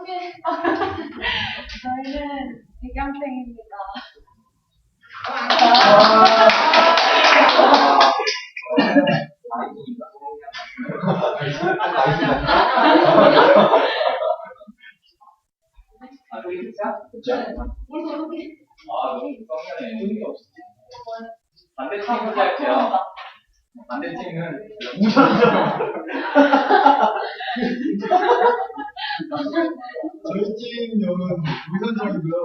소개. 저희는 대경생입니다. 너무 썸이네. 반대팀 먼저 할게요. 반대팀은 저희 팀 명은 우현정이고요.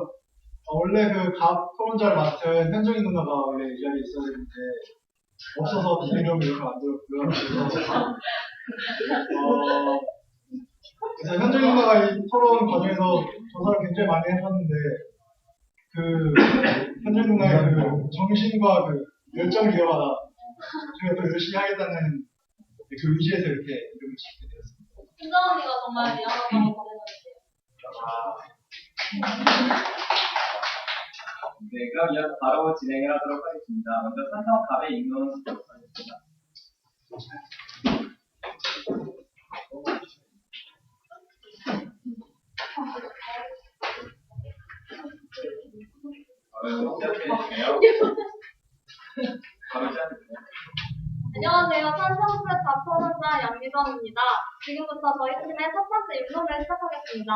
원래 그 갑 토론자를 맡은 현정이 누나가 원래 이 자리에 있어야 되는데 없어서 팀 이름을 이렇게 만들었고요. 그래서 현정이 누나가 이 토론 과정에서 조사를 굉장히 많이 하셨는데 그 현정이 누나의 그 정신과 그 열정을 이어받아 저희가 더 열심히 하겠다는 그 의지에서 이렇게 이름을 짓게 되었습니다. 현정 언니가 정말 미안하다고 보내주세요. 네, 그럼 이어서 바로 진행을 하도록 하겠습니다. 먼저 산성 갑의 인문 수업 하겠습니다. 안녕하세요. 산성스 답토론자 양미정입니다. 지금부터 저희 팀의 첫 번째 인문을 시작하겠습니다.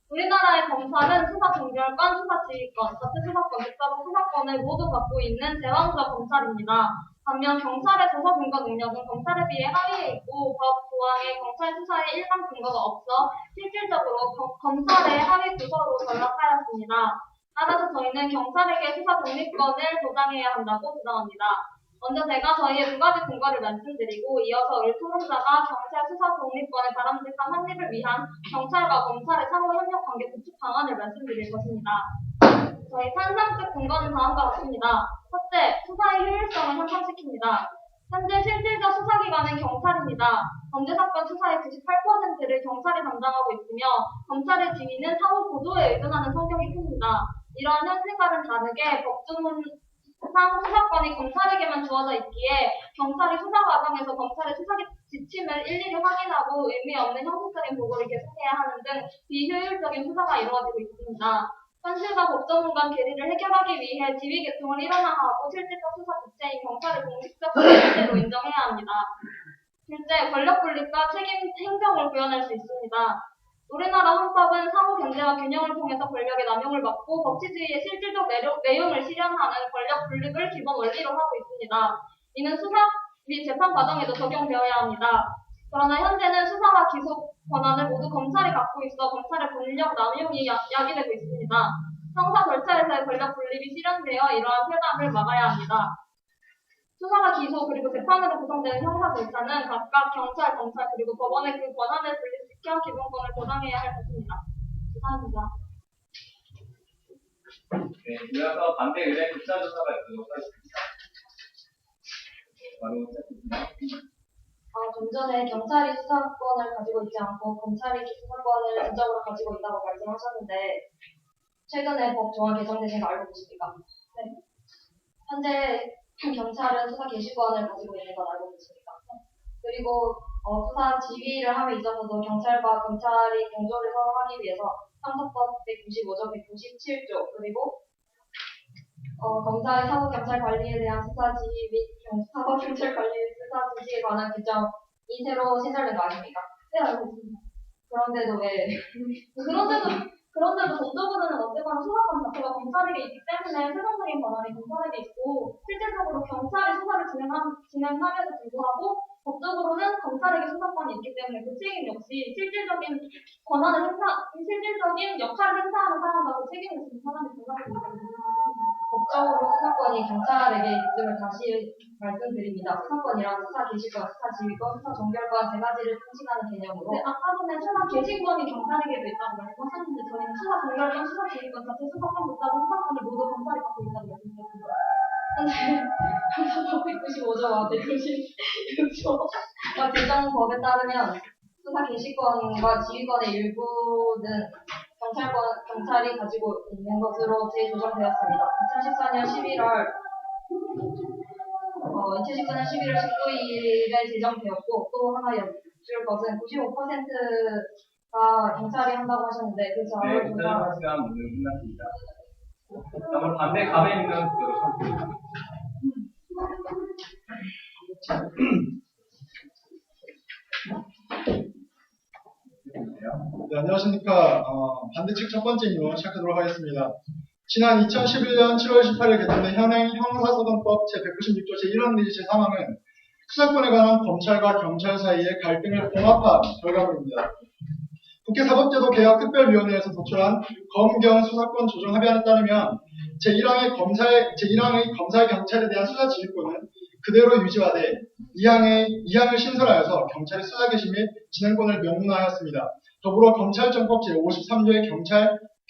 우리나라의 검찰은 수사 종결권, 수사 지휘권, 자체 수사권, 백자적 수사권을 모두 갖고 있는 제왕적 검찰입니다. 반면 경찰의 조사 증거 능력은 검찰에 비해 하위에 있고 법 조항에 경찰 수사에 일반 근거가 없어 실질적으로 검찰의 하위 부서로 전락하였습니다. 따라서 저희는 경찰에게 수사 독립권을 보장해야 한다고 주장합니다. 먼저 제가 저희의 두 가지 근거를 말씀드리고 이어서 을 토론자가 경찰 수사 독립권의 바람직한 확립을 위한 경찰과 검찰의 상호 협력 관계 구축 방안을 말씀드릴 것입니다. 저희 산상적 근거는 다음과 같습니다. 첫째, 수사의 효율성을 향상시킵니다. 현재 실질적 수사기관은 경찰입니다. 범죄사건 수사의 98%를 경찰이 담당하고 있으며 검찰의 지휘는 상호 보조에 의존하는 성격이 큽니다. 이러한 현실과는 다르게 법조문상 수사권이 검찰에게만 주어져 있기에 경찰이 수사 과정에서 검찰의 수사 지침을 일일이 확인하고 의미 없는 형식적인 보고를 계속해야 하는 등 비효율적인 수사가 이루어지고 있습니다. 현실과 법조문 간 괴리를 해결하기 위해 지휘 계통을 일원화하고 실질적 수사 주체인 경찰을 공식적 수사주체로 인정해야 합니다. 둘째, 권력 분립과 책임 행정을 구현할 수 있습니다. 우리나라 헌법은 상호 견제와 균형을 통해서 권력의 남용을 막고 법치주의의 실질적 내용을 실현하는 권력 분립을 기본 원리로 하고 있습니다. 이는 수사 및 재판 과정에도 적용되어야 합니다. 그러나 현재는 수사와 기소 권한을 모두 검찰이 갖고 있어 검찰의 권력 남용이 야기되고 있습니다. 형사 절차에서의 권력 분립이 실현되어 이러한 폐담을 막아야 합니다. 수사와 기소 그리고 재판으로 구성되는 형사 절차는 각각 경찰, 검찰 그리고 법원의 그 권한을 분립시켜 기본권을 보장해야 할 것입니다. 감사합니다. 네, 이어서 반대 의뢰 국사조사가 있도록 하겠습니다. 바로 시작합니다. 좀 전에 경찰이 수사권을 가지고 있지 않고 검찰이 수사권을 전적으로 가지고 있다고 말씀하셨는데 최근에 법 조항 개정되신 거 알고 계십니까? 네. 현재 경찰은 수사 개시권을 가지고 있는 건 알고 계십니까? 네. 그리고 수사 지휘를 함에 있어서도 경찰과 검찰이 공조를 서로 하기 위해서 형사법 195조, 197조 그리고 검사의 사법경찰 관리에 대한 수사 지휘 및 사법경찰 관리 수사 지시에 관한 규정이 새로 신설된 거 아십니까? 네, 알고 있습니다. 그런데도 법적으로는 어쨌거나 수사권 자체가 검찰에게 있기 때문에 최종적인 권한이 검찰에게 있고 실질적으로 경찰이 수사를 진행함에도 불구하고 법적으로는 검찰에게 수사권이 있기 때문에 그 책임 역시 실질적인 역할을 행사하는 사람과 그 책임을 지는 사람이 달라지기 때문에 법적으로 수사권이 경찰에게 있음을 다시 말씀드립니다. 수사권이란 수사 개시권, 수사 지휘권, 수사 종결권 세 가지를 통칭하는 개념으로 네, 아까 전에 수사 개시권이 경찰에게도 있다고 말씀하셨는데 저희는 수사 종결권, 수사 지휘권, 자체 수사권부터 수사권을 모두 검찰이 갖고 있다고 말씀드렸습니다. 현재 195조와 196조와 개정법에 따르면 수사 개시권과 지휘권의 일부는 경찰이 가지고 있는 것으로 재조정되었습니다. 2014년 11월 19일에 제정되었고 또 하나 여쭐 것은 95%가 경찰이 한다고 하셨는데 그 네, 자료가 기자조사 시간 모두 끝났습니다. 다음은 반대 갑에 있는 그대로 하겠습니다. 네, 안녕하십니까. 반대측 첫 번째 인론 시작하도록 하겠습니다. 지난 2011년 7월 18일 개정된 현행 형사소송법 제196조 제1항 내지 제3항은 수사권에 관한 검찰과 경찰 사이의 갈등을 봉합한 결과물입니다. 국회 사법제도 개혁 특별위원회에서 도출한 검경 수사권 조정 합의안에 따르면 제1항의 검사 경찰에 대한 수사 지휘권은 그대로 유지하되 2항을 신설하여서 경찰의 수사 개시 및 진행권을 명문화하였습니다. 더불어 검찰청법 제53조의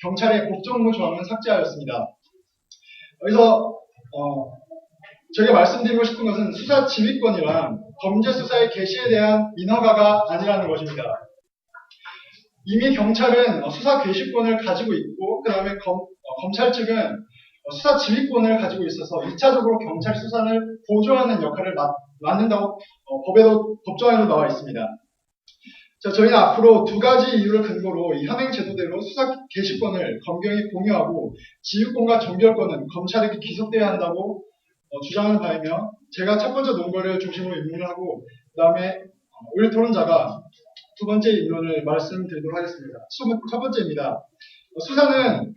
경찰의 법정 의무 조항은 삭제하였습니다. 여기서 저희가 말씀드리고 싶은 것은 수사 지휘권이란 범죄 수사의 개시에 대한 인허가가 아니라는 것입니다. 이미 경찰은 수사 개시권을 가지고 있고 그 다음에 검찰 측은 수사 지휘권을 가지고 있어서 2차적으로 경찰 수사를 보조하는 역할을 맡는다고 법조항에도 나와 있습니다. 자, 저희는 앞으로 두 가지 이유를 근거로 이 현행 제도대로 수사 개시권을 검경이 공유하고 지휘권과 종결권은 검찰에게 기속돼야 한다고 주장하는 바이며 제가 첫 번째 논거를 중심으로 인문을 하고 그 다음에 우리 토론자가 두 번째 인론을 말씀드리도록 하겠습니다. 첫 번째입니다. 수사는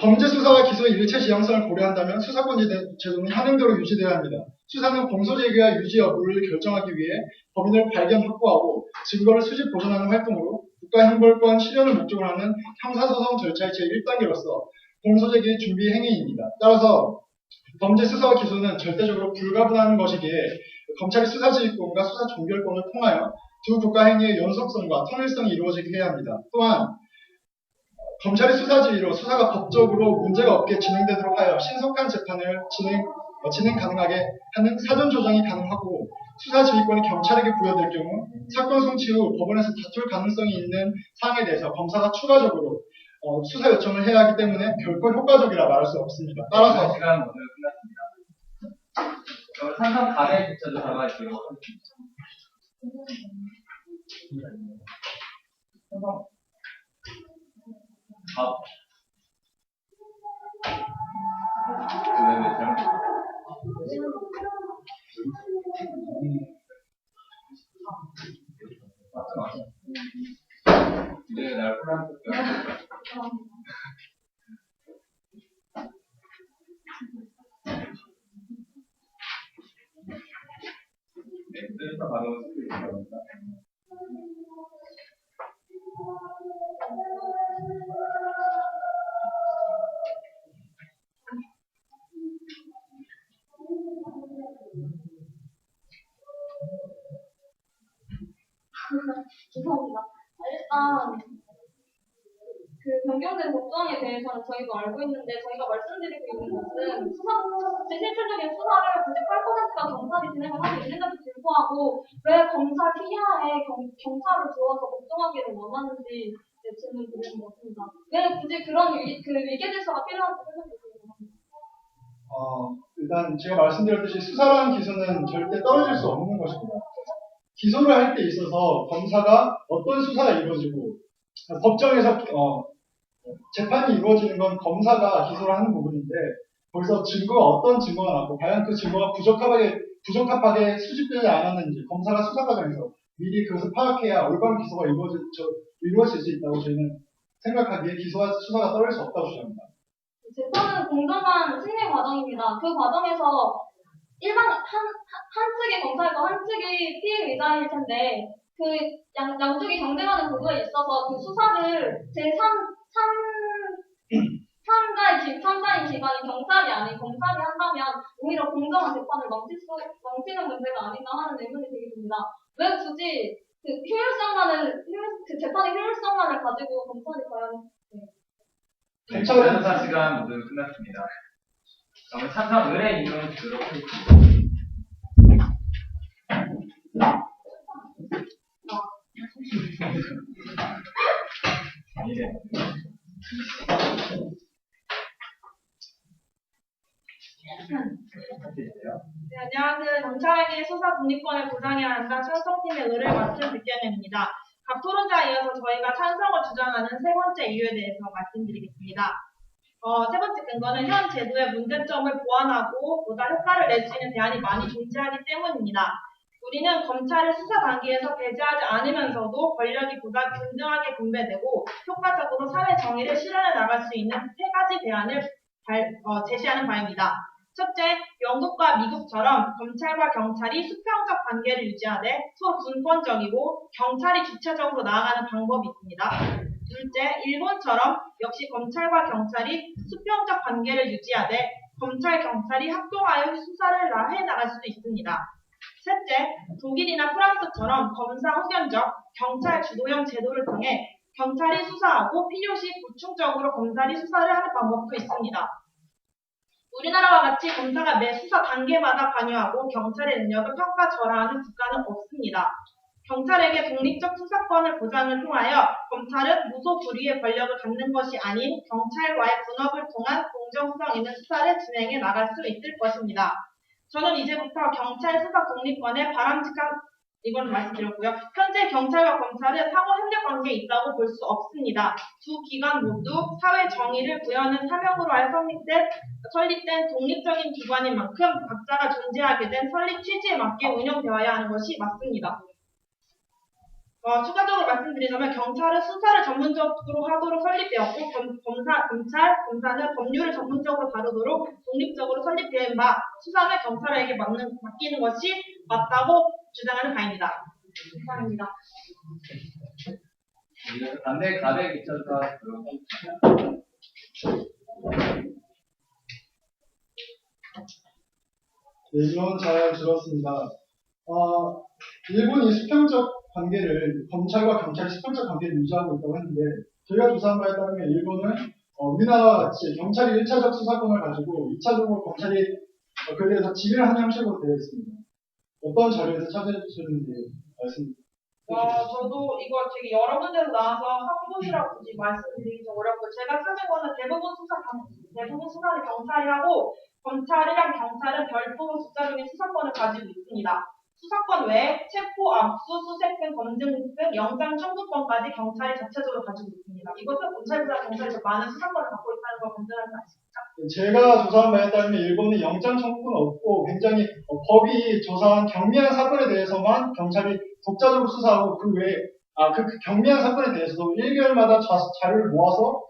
범죄 수사와 기소의 일체 지향성을 고려한다면 수사권 제도는 현행대로 유지되어야 합니다. 수사는 공소제기와 유지 여부를 결정하기 위해 범인을 발견 확보하고 증거를 수집 보존하는 활동으로 국가형벌권 실현을 목적으로 하는 형사소송 절차의 제1단계로서 공소제기 준비 행위입니다. 따라서 범죄 수사와 기소는 절대적으로 불가분하는 것이기에 검찰의 수사 지휘권과 수사 종결권을 통하여 두 국가 행위의 연속성과 통일성이 이루어지게 해야 합니다. 또한 검찰의 수사 지휘로 수사가 법적으로 문제가 없게 진행되도록 하여 신속한 재판을 진행 가능하게 하는 사전 조정이 가능하고 수사 지휘권이 경찰에게 부여될 경우 사건 송치 후 법원에서 다툴 가능성이 있는 사항에 대해서 검사가 추가적으로 수사 요청을 해야 하기 때문에 결코 효과적이라 말할 수 없습니다. 따라서 시간 모두 끝났습니다. 그럼 산성 갑의 기자조사가 있도록 하겠습니다. 왜 잘못? 맞죠. 이제 날 혼란스럽게. 네, 그래서 바로 스크립트입니다. 죄송합니다. 일단 변경된 법조항에 대해서는 저희도 알고 있는데 저희가 말씀드리고 있는 것은 실질적인 수사를 98%가 경찰이 진행을 하고 있는데도 불구하고 왜 검찰 피하에 경찰을 두어서 법정하기를 원하는지 질문 드리는 것입니다. 왜 굳이 그런 위계 질서가 필요한지 생각해보세요. 일단 제가 말씀드렸듯이 수사랑 기소는 절대 떨어질 수 없는 것입니다. 기소를 할 때 있어서 검사가 어떤 수사가 이루어지고 법정에서 재판이 이루어지는 건 검사가 기소를 하는 부분인데 거기서 어떤 증거가 나고 과연 그 증거가 부적합하게 수집되지 않았는지 검사가 수사 과정에서 미리 그것을 파악해야 올바른 기소가 이루어질 수 있다고 저희는 생각하기에 기소와 수사가 떨어질 수 없다고 주장합니다. 재판은 공정한 심리 과정입니다. 그 과정에서 일반 한측의 검찰과 한측이 피해 의자일 텐데 그 양쪽이 경쟁하는 구도에 있어서 그 수사를 제3자인 기관인 경찰이 아닌 검찰이 한다면 오히려 공정한 재판을 망치는 문제가 아닌가 하는 의문이 들게 됩니다. 왜 굳이 그 재판의 효율성만을 가지고 검찰이 과연 네, 기자조사 시간 모두 끝났습니다. 그러면 찬성 의뢰 인용을 주도록 하겠습니다. 네, 안녕하세요. 경찰에게 수사 독립권을 보장해야 한다. 수사팀의 의뢰를 맡은 백경현입니다. 답토론자에 이어서 저희가 찬성을 주장하는 세 번째 이유에 대해서 말씀드리겠습니다. 세 번째 근거는 현 제도의 문제점을 보완하고 보다 효과를 낼 수 있는 대안이 많이 존재하기 때문입니다. 우리는 검찰을 수사 단계에서 배제하지 않으면서도 권력이 보다 균등하게 분배되고 효과적으로 사회 정의를 실현해 나갈 수 있는 세 가지 대안을 제시하는 바입니다. 첫째, 영국과 미국처럼 검찰과 경찰이 수평적 관계를 유지하되 서로 분권적이고 경찰이 주체적으로 나아가는 방법이 있습니다. 둘째, 일본처럼 역시 검찰과 경찰이 수평적 관계를 유지하되 검찰, 경찰이 합동하여 수사를 해나갈 수도 있습니다. 셋째, 독일이나 프랑스처럼 검사 후견적, 경찰 주도형 제도를 통해 경찰이 수사하고 필요시 보충적으로 검찰이 수사를 하는 방법도 있습니다. 우리나라와 같이 검사가 매 수사 단계마다 관여하고 경찰의 능력을 평가절하하는 국가는 없습니다. 경찰에게 독립적 수사권을 보장을 통하여 검찰은 무소불위의 권력을 갖는 것이 아닌 경찰과의 분업을 통한 공정성 있는 수사를 진행해 나갈 수 있을 것입니다. 저는 이제부터 경찰 수사 독립권에 바람직한 이건 말씀드렸고요. 현재 경찰과 검찰은 상호 협력 관계에 있다고 볼 수 없습니다. 두 기관 모두 사회 정의를 구현하는 사명으로 하여 설립된 독립적인 기관인 만큼 각자가 존재하게 된 설립 취지에 맞게 운영되어야 하는 것이 맞습니다. 추가적으로 말씀드리자면 경찰은 수사를 전문적으로 하도록 설립되었고 검사는 법률을 전문적으로 다루도록 독립적으로 설립된 바 수사는 경찰에게 맡기는 것이 맞다고 주장하는 바입니다. 감사합니다. 이어서 반대 가대 기천사 들어보겠습니다. 네, 이런 잘 들었습니다. 일본이 수평적 관계를, 검찰과 경찰이 수평적 관계를 유지하고 있다고 했는데, 저희가 조사한 바에 따르면 일본은 우리나라와 같이 경찰이 1차적 수사권을 가지고 2차적으로 검찰이 그에 대해서 지휘를 하는 형식으로 되어 있습니다. 어떤 자료에서 찾아주셨는지 말씀해 주시죠. 저도 이거 되게 여러 군데로 나와서 한국이라고 굳이 말씀드리기 좀 어렵고 제가 찾은 거는 대부분 수사는 경찰이 하고 검찰이랑 경찰은 별도로 숫자적인 수사권을 가지고 있습니다. 수사권 외에 체포, 압수, 수색 등 검증 등 영장 청구권까지 경찰이 자체적으로 가지고 있습니다. 이것은 검찰보다 경찰이 더 많은 수사권을 갖고 있다는 걸 검증하는 거 아십니까? 제가 조사한 바에 따르면 일본은 영장 청구는 없고 굉장히 법이 조사한 경미한 사건에 대해서만 경찰이 독자적으로 수사하고 그 외에 그 경미한 사건에 대해서도 1개월마다 자료를 모아서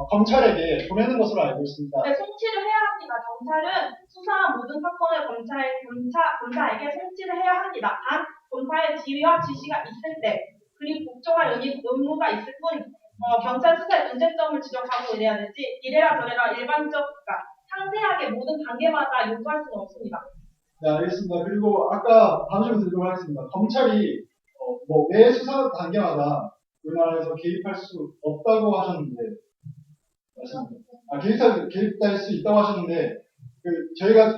검찰에게 보내는 것으로 알고 있습니다. 네, 송치를 해야 합니다. 경찰은 수사한 모든 사건을 검사에게 송치를 해야 합니다. 단 검사의 지휘와 지시가 있을 때 그리고 국정할 의무가 있을 뿐 경찰 수사의 문제점을 지적하고 이래야 되지 이래라 저래라 상세하게 모든 단계마다 요구할 수는 없습니다. 네, 알겠습니다. 그리고 아까 다음 질문 드리도록 하겠습니다. 검찰이 매 수사 단계마다 우리나라에서 개입할 수 없다고 하셨는데 개입할 수 있다고 하셨는데 저희가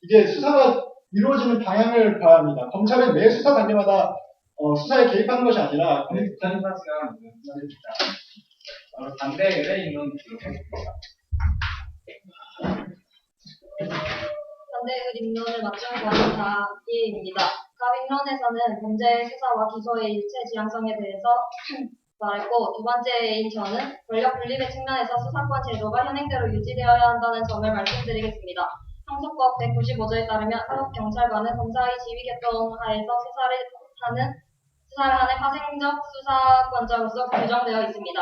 이게 수사가 이루어지는 방향을 봐야 합니다. 검찰은 매 수사 단계마다 수사에 개입하는 것이 아니라 찬사 시간 끝났습니다. 바로 반대 의뢰인론 들어보겠습니다. 반대 의뢰인론을 맞춘 권은 다기입니다. 가빙론에서는 범죄 수사와 기소의 일체 지향성에 대해서 말했고 두 번째인 저는 권력 분립의 측면에서 수사권 제도가 현행대로 유지되어야 한다는 점을 말씀드리겠습니다. 형사법 195조에 따르면 사법경찰관은 검사의 지휘 계통 하에서 수사를 하는 파생적 수사권자로서 규정되어 있습니다.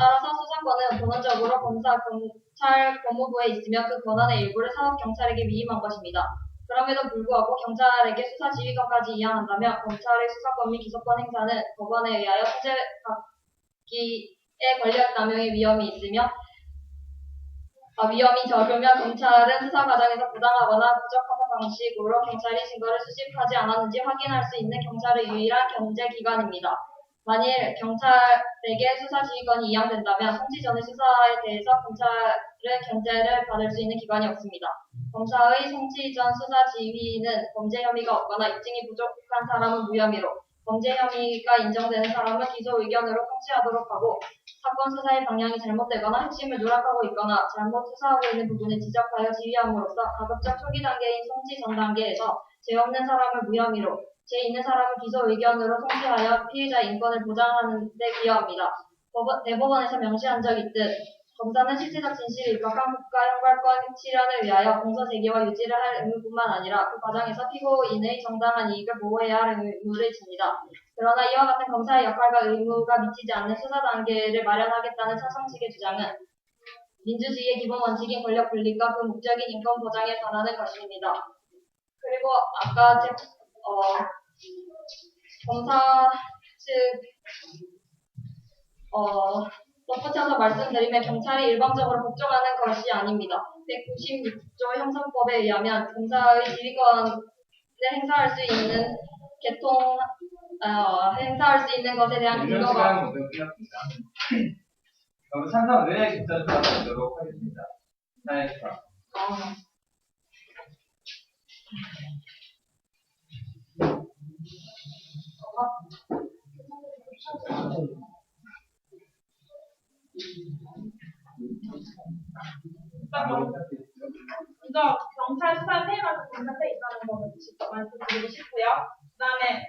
따라서 수사권은 본원적으로 검사, 경찰, 법무부에 있으며 그 권한의 일부를 사법경찰에게 위임한 것입니다. 그럼에도 불구하고 경찰에게 수사 지휘권까지 이양한다면 검찰의 수사권 및 기소권 행사는 법원에 의하여 통제받기에 권력남용의 위험이 있으며 위험이 적으면 검찰은 수사 과정에서 부당하거나 부적합한 방식으로 경찰이 증거를 수집하지 않았는지 확인할 수 있는 경찰의 유일한 견제기관입니다. 만일 경찰에게 수사 지휘권이 이양된다면 송치 전의 수사에 대해서 검찰은 견제를 받을 수 있는 기관이 없습니다. 검사의 송치 전 수사 지휘는 범죄 혐의가 없거나 입증이 부족한 사람은 무혐의로 범죄 혐의가 인정되는 사람은 기소 의견으로 송치하도록 하고 사건 수사의 방향이 잘못되거나 핵심을 누락하고 있거나 잘못 수사하고 있는 부분을 지적하여 지휘함으로써 가급적 초기 단계인 송치 전 단계에서 죄 없는 사람을 무혐의로 죄 있는 사람은 기소 의견으로 송치하여 피의자 인권을 보장하는 데 기여합니다. 대법원에서 명시한 적 있듯 검사는 실체적 진실이 입각한 국가 형벌권 실현을 위하여 공소 제기와 유지를 할 의무뿐만 아니라 그 과정에서 피고인의 정당한 이익을 보호해야 할 의무를 집니다. 그러나 이와 같은 검사의 역할과 의무가 미치지 않는 수사 단계를 마련하겠다는 찬성 측의 주장은 민주주의의 기본 원칙인 권력 분립과 그 목적인 인권 보장에 반하는 것입니다. 그리고 아까 검사 측 덧붙여서 말씀드리면 경찰이 일방적으로 복종하는 것이 아닙니다. 196조 형사법에 의하면 검사의 지휘권을 행사할 수 있는 행사할 수 있는 것에 대한 이런 근거가 시간 모두 끝났습니다. 그럼 찬성 의뢰 직전 받도록 하겠습니다. 나의 수사. 먼저 경찰 수사회 가서 검사회 있다는 거 직접 말씀드리고 싶고요. 그다음에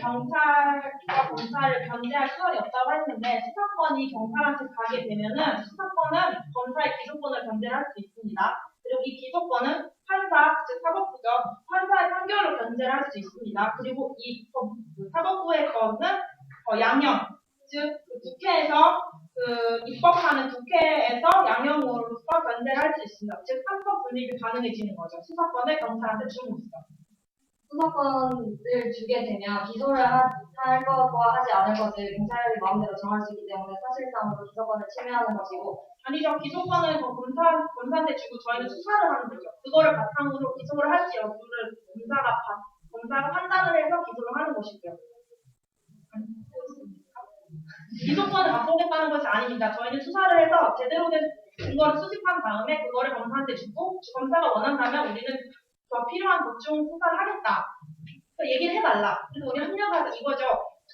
경찰과 검사를 견제할 수단이 없다고 했는데 수사권이 경찰한테 가게 되면은 수사권은 검사의 기소권을 견제할 수 있습니다. 그리고 이 기소권은 판사, 즉 사법부죠. 판사의 판결로 견제를 할 수 있습니다. 그리고 이 사법부의 거는 양형, 즉 국회에서 입법하는 국회에서 양형으로서 견제를 할 수 있습니다. 즉 삼권 분립이 가능해지는 거죠. 수사권을 경찰한테 줌으로써. 수사권을 주게 되면 기소를 할 것과 하지 않을 것을 경찰이 마음대로 정할 수 있기 때문에 사실상으로 기소권을 침해하는 것이고 아니죠. 기소권은 검사한테 주고 저희는 수사를 하는 거죠. 그거를 바탕으로 기소를 할지 여부를 검사가 판단을 해서 기소를 하는 것이고요. 기소권을 바꾸겠다는 것이 아닙니다. 저희는 수사를 해서 제대로 된 증거를 수집한 다음에 그거를 검사한테 주고 검사가 원한다면 우리는 더 필요한 법중 수사를 하겠다. 얘기를 해달라. 그래서 우리 합력하자 이거죠.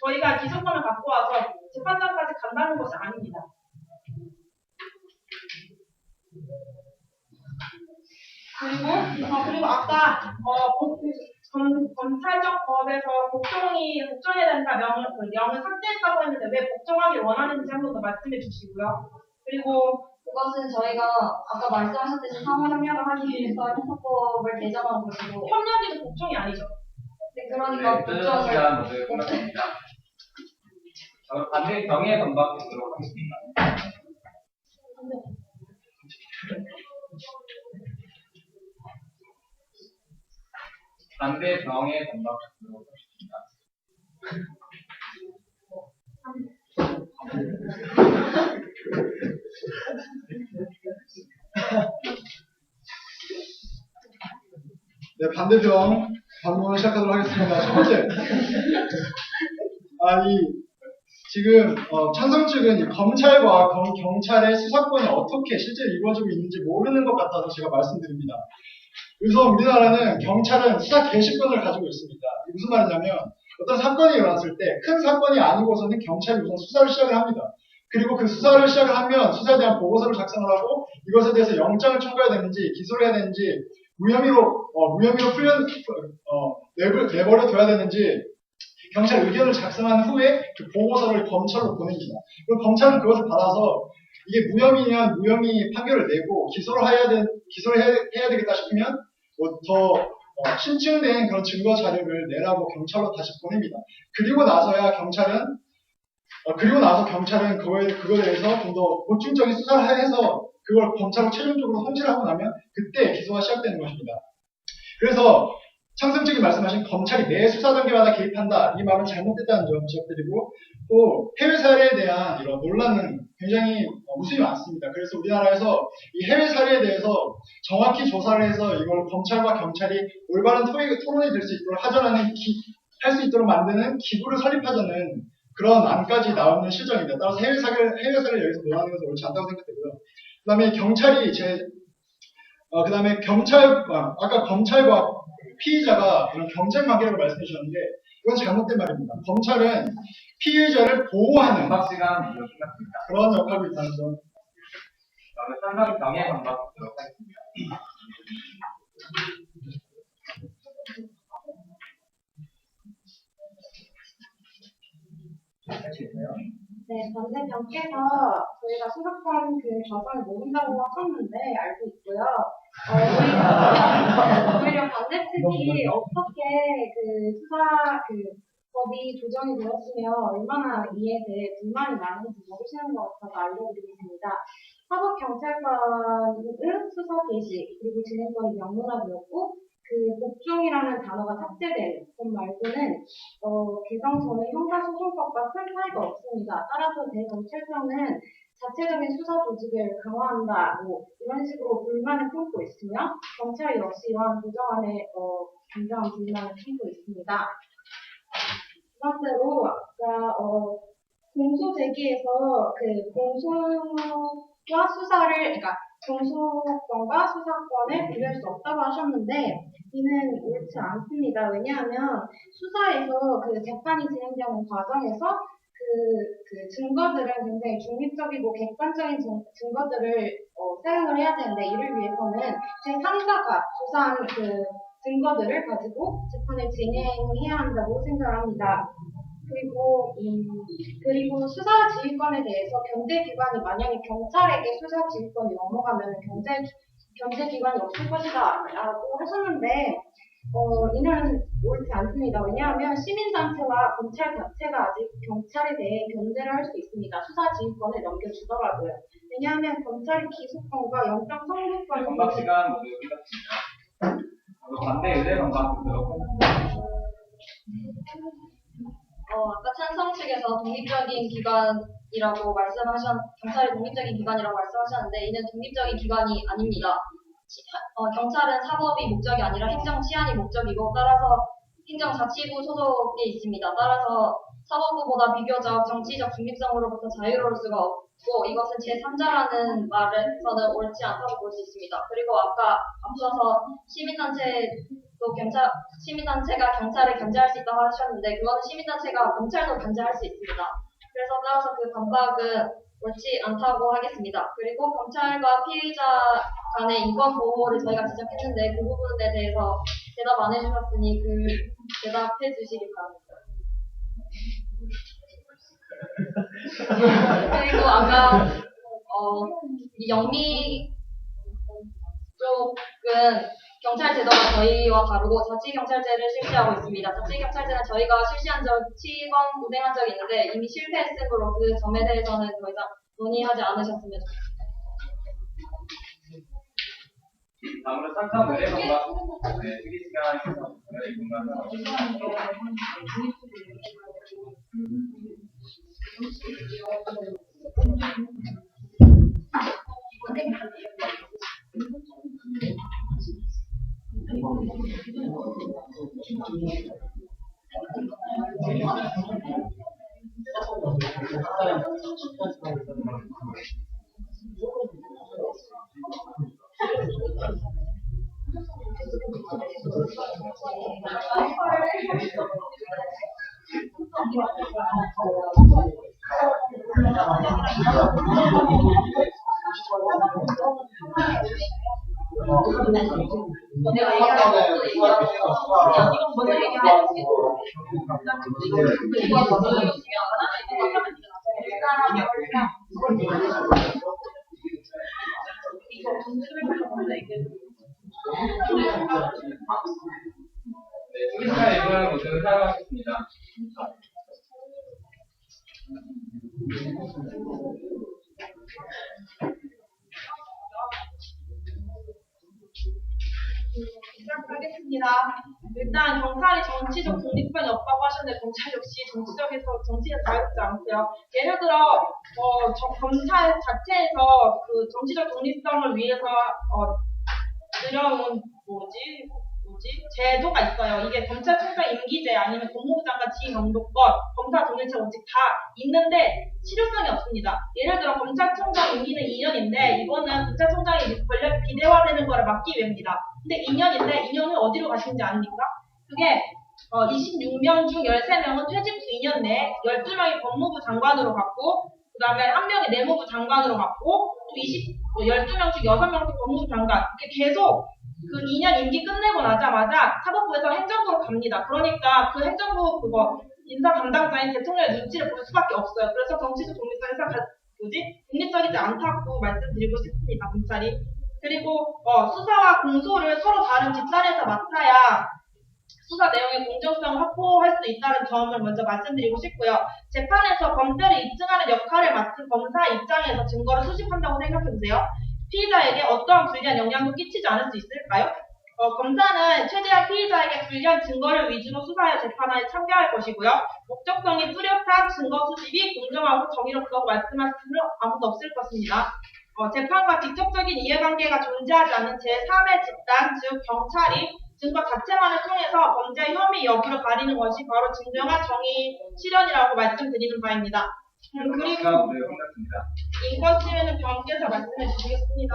저희가 기소권을 갖고 와서 재판장까지 간다는 것이 아닙니다. 그리고 아까 검찰적 법에서 복종해야 된다 명을 삭제했다고 했는데 왜 복종하길 원하는지 한 번 더 말씀해 주시고요. 그리고 그것은 저희가 아까 말씀하셨듯이 상호 협력을 하기 위해서 형사법을 개정한 것이고 협력이도 복종이 아니죠. 네, 그러니까 네, 뜨는 복종을 시간 모두 끝났습니다. 그럼 반대 경에 건박하도록 하겠습니다. 반대 병에 건박하도록 하겠습니다. 네, 반대편 반문을 시작하도록 하겠습니다. 첫 번째. 지금 찬성 측은 이 검찰과 경찰의 수사권이 어떻게 실제로 이루어지고 있는지 모르는 것 같아서 제가 말씀드립니다. 우선 우리나라는 경찰은 수사 개시권을 가지고 있습니다. 이게 무슨 말이냐면 어떤 사건이 일어났을 때 큰 사건이 아니고서는 경찰이 우선 수사를 시작을 합니다. 그리고 그 수사를 시작을 하면 수사에 대한 보고서를 작성을 하고 이것에 대해서 영장을 청구해야 되는지 기소를 해야 되는지 무혐의로 내버려 둬야 되는지 경찰 의견을 작성한 후에 그 보고서를 검찰로 보냅니다. 그럼 검찰은 그것을 받아서 이게 무혐의면 무혐의 판결을 내고 기소를 해야 되겠다 싶으면 더 신증된 그런 증거 자료를 내라고 경찰로 다시 보냅니다. 그리고 나서 경찰은 그거에 대해서 좀 더 보충적인 수사를 해서 그걸 검찰로 최종적으로 통지를 하고 나면 그때 기소가 시작되는 것입니다. 그래서 창승 측이 말씀하신 검찰이 매 수사 단계마다 개입한다 이 말은 잘못됐다는 점 지적드리고 또 해외 사례에 대한 이런 논란은 굉장히 무수히 많습니다. 그래서 우리나라에서 이 해외 사례에 대해서 정확히 조사를 해서 이걸 검찰과 경찰이 올바른 토론이 될 수 있도록 할 수 있도록 만드는 기구를 설립하자는 그런 안까지 나오는 실정입니다. 따라서 해외 사례를 여기서 논하는 것은 옳지 않다고 생각되고요. 아까 검찰과 피의자가 이런 경쟁 관계라고 말씀해 주셨는데 이건 잘못된 말입니다. 검찰은 피의자를 보호하는 건박 시간 모두 끝났습니다. 그런 역할을 있다는 점. 그러면 찬성 병에 건박하도록 하겠습니다. 탈취했나요? 네, 반대편께서 저희가 수사권 그 과정을 모른다고 하셨는데 알고 있고요. 오히려 반대측이 어떻게 그 수사 그 법이 조정이 되었으며 얼마나 이에 대해 불만이 많은지 모르시는 것 같아서 알려드리겠습니다. 사법경찰관은 수사 개시 그리고 진행권이 명문화되었고 그 복종이라는 단어가 삭제된 것 말고는 개정 전의 형사소송법과 큰 차이가 없습니다. 따라서 대검찰청은 자체적인 수사 조직을 강화한다, 이런 식으로 불만을 품고 있으며 경찰 역시 이러한 조정안에 굉장한 불만을 품고 있습니다. 두 번째로 아까 공소 제기에서 그 공소와 수사를 그러니까 공소권과 수사권을 비교할 수 없다고 하셨는데 이는 옳지 않습니다. 왜냐하면 수사에서 그 재판이 진행되는 과정에서 그 증거들은 굉장히 중립적이고 객관적인 증거들을 사용을 해야 되는데 이를 위해서는 제3자가 조사한 그 증거들을 가지고 재판을 진행해야 한다고 생각합니다. 그리고 수사 지휘권에 대해서 견제기관이 만약에 경찰에게 수사 지휘권이 넘어가면 견제기관이 없을 것이다 라고 하셨는데 이는 옳지 않습니다. 왜냐하면 시민단체와 검찰 자체가 아직 경찰에 대해 견제를 할 수 있습니다. 수사 지휘권을 넘겨주더라고요. 왜냐하면 검찰이 기소권과 영장 선고권을 건박 시간 모두 끝났습니다. 반대 의대 건박 듣도록 아까 찬성 측에서 독립적인 기관이라고 경찰이 독립적인 기관이라고 말씀하셨는데 이는 독립적인 기관이 아닙니다. 경찰은 사법이 목적이 아니라 행정 치안이 목적이고 따라서 행정자치부 소속에 있습니다. 따라서 사법부보다 비교적 정치적 중립성으로부터 자유로울 수가 없고 이것은 제3자라는 말에서는 옳지 않다고 볼 수 있습니다. 그리고 아까 앞서서 시민단체가 경찰을 견제할 수 있다고 하셨는데 그거는 시민단체가 검찰도 견제할 수 있습니다. 그래서 따라서 그 반박은 옳지 않다고 하겠습니다. 그리고 검찰과 피의자 간의 인권 보호를 저희가 지적했는데 그 부분에 대해서 대답 안 해주셨으니 그 대답해 주시기 바랍니다. 그리고 아까 이 영미 쪽은 경찰 제도가 저희와 다르고 자치경찰제를 실시하고 있습니다. 자치경찰제는 저희가 실시한 적 7번 운행한 적이 있는데 이미 실패했으므로 그 점에 대해서는 더 이상 논의하지 않으셨으면 좋겠습니다. 다음으로 찬성 의대 건박 특위 시간 의대 건박 내가 얘기하는 것도 얘기하고 먼저 얘기하고 특위 시간 1분 모두 사용하셨습니다. 시작하겠습니다. 일단 경찰이 정치적 독립권이 없다고 하셨는데 경찰 역시 정치에서 자유롭지 않고요. 예를 들어 검찰 자체에서 그 정치적 독립성을 위해서 들여온 제도가 있어요. 이게 검찰총장 임기제 아니면 법무부 장관 지휘감독권, 검사 동일체 원칙 다 있는데 실효성이 없습니다. 예를 들어 검찰총장 임기는 2년인데 이거는 검찰총장이 권력이 비대화되는 거를 막기 위해입니다. 근데 2년인데 2년을 어디로 가시는지 아닙니까? 그게 26명 중 13명은 퇴직 후 2년 내에 12명이 법무부 장관으로 갔고 그 다음에 1명이 내무부 장관으로 갔고 또 12명 중 6명도 법무부 장관 이렇게 계속 그 2년 임기 끝내고 나자마자 사법부에서 행정부로 갑니다. 그러니까 그 행정부 인사 담당자인 대통령의 눈치를 볼 수밖에 없어요. 그래서 정치적 독립성이 독립적이지 않다고 말씀드리고 싶습니다. 검찰이. 그리고 수사와 공소를 서로 다른 뒷자리에서 맡아야 수사 내용의 공정성을 확보할 수 있다는 점을 먼저 말씀드리고 싶고요. 재판에서 범죄를 입증하는 역할을 맡은 검사 입장에서 증거를 수집한다고 생각해보세요. 피의자에게 어떠한 불리한 영향도 끼치지 않을 수 있을까요? 검사는 최대한 피의자에게 불리한 증거를 위주로 수사하여 재판에 참여할 것이고요. 목적성이 뚜렷한 증거 수집이 공정하고 정의롭다고 말씀하실 분은 아무도 없을 것입니다. 재판과 직접적인 이해관계가 존재하지 않는 제3의 집단, 즉 경찰이 증거 자체만을 통해서 범죄 혐의 여부를 가리는 것이 바로 진정한 정의 실현이라고 말씀드리는 바입니다. 그리고 마지막으로 끝났습니다. 인권 침해는 경께서 말씀해 주시겠습니다.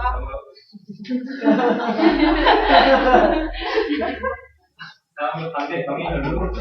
다음은 반대 경위별로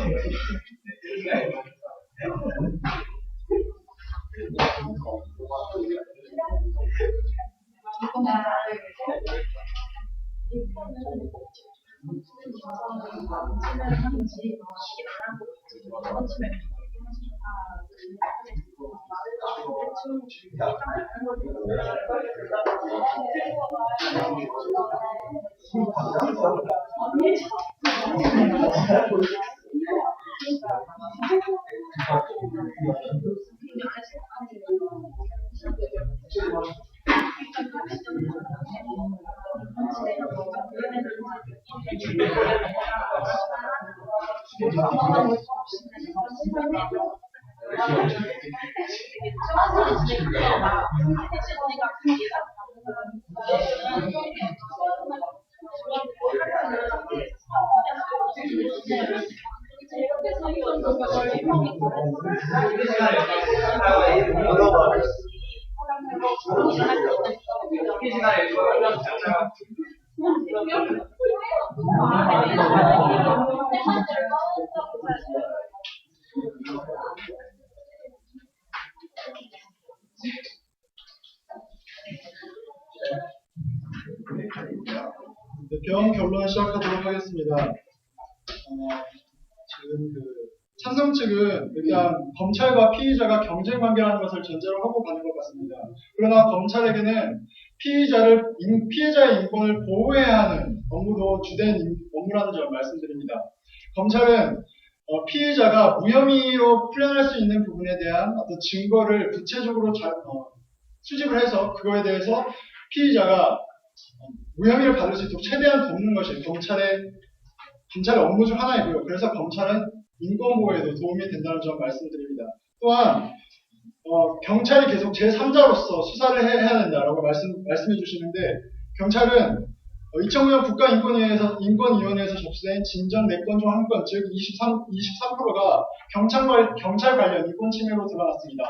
병 결론 시작하도록 하겠습니다. 지금 찬성 측은 일단 검찰과 피의자가 경쟁 관계라는 것을 전제로 하고 가는 것 같습니다. 그러나 검찰에게는 피해자의 인권을 보호해야 하는 업무도 주된 업무라는 점 말씀드립니다. 검찰은 피의자가 무혐의로 풀려날 수 있는 부분에 대한 어떤 증거를 구체적으로 수집을 해서 그거에 대해서 피의자가 무혐의를 받을 수 있도록 최대한 돕는 것이 검찰의 업무 중 하나이고요. 그래서 검찰은 인권보호에도 도움이 된다는 점 말씀드립니다. 또한 경찰이 계속 제3자로서 수사를 해야 된다라고 말씀해 주시는데, 경찰은 2009년 국가인권위원회에서 접수된 진전 4건 중 1건, 즉 23%가 경찰 관련 인권 침해로 드러났습니다.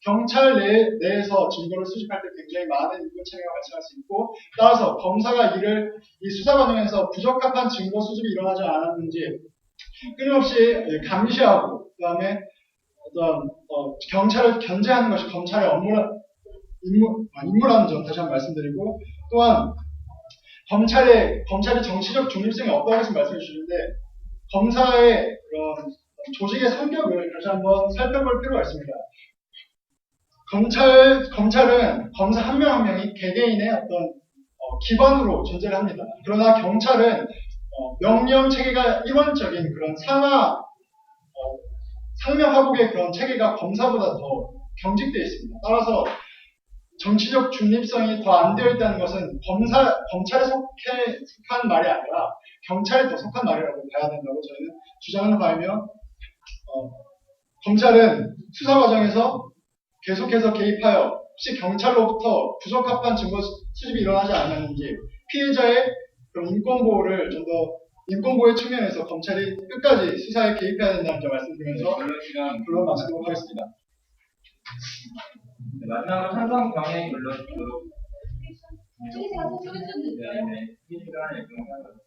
경찰 내에서 증거를 수집할 때 굉장히 많은 인권 침해가 발생할 수 있고, 따라서 검사가 이 수사 과정에서 부적합한 증거 수집이 일어나지 않았는지 끊임없이 감시하고, 그 다음에 경찰을 견제하는 것이 검찰의 임무라는 점 다시 한번 말씀드리고, 또한 검찰이 정치적 중립성이 없다고 해서 말씀해 주시는데, 검사의 그런 조직의 성격을 다시 한번 살펴볼 필요가 있습니다. 검찰은 검사 한 명 한 명이 개개인의 어떤 기관으로 존재를 합니다. 그러나 경찰은 명령 체계가 일원적인 그런 상명하복의 그런 체계가 검사보다 더 경직되어 있습니다. 따라서 정치적 중립성이 더 안 되어 있다는 것은 검찰에 속한 말이 아니라 경찰에 더 속한 말이라고 봐야 된다고 저희는 주장하는 바이며, 검찰은 수사 과정에서 계속해서 개입하여 혹시 경찰로부터 부적합한 증거 수집이 일어나지 않았는지, 피해자의 그런 인권보호의 측면에서 검찰이 끝까지 수사에 개입해야 된다는 점 말씀드리면서 결론 마치도록 하겠습니다. 네, 마지막으로 찬성 경향이 눌러주도록. 시간 소개해주세요. 네, 이 시간을 이용하겠습니다.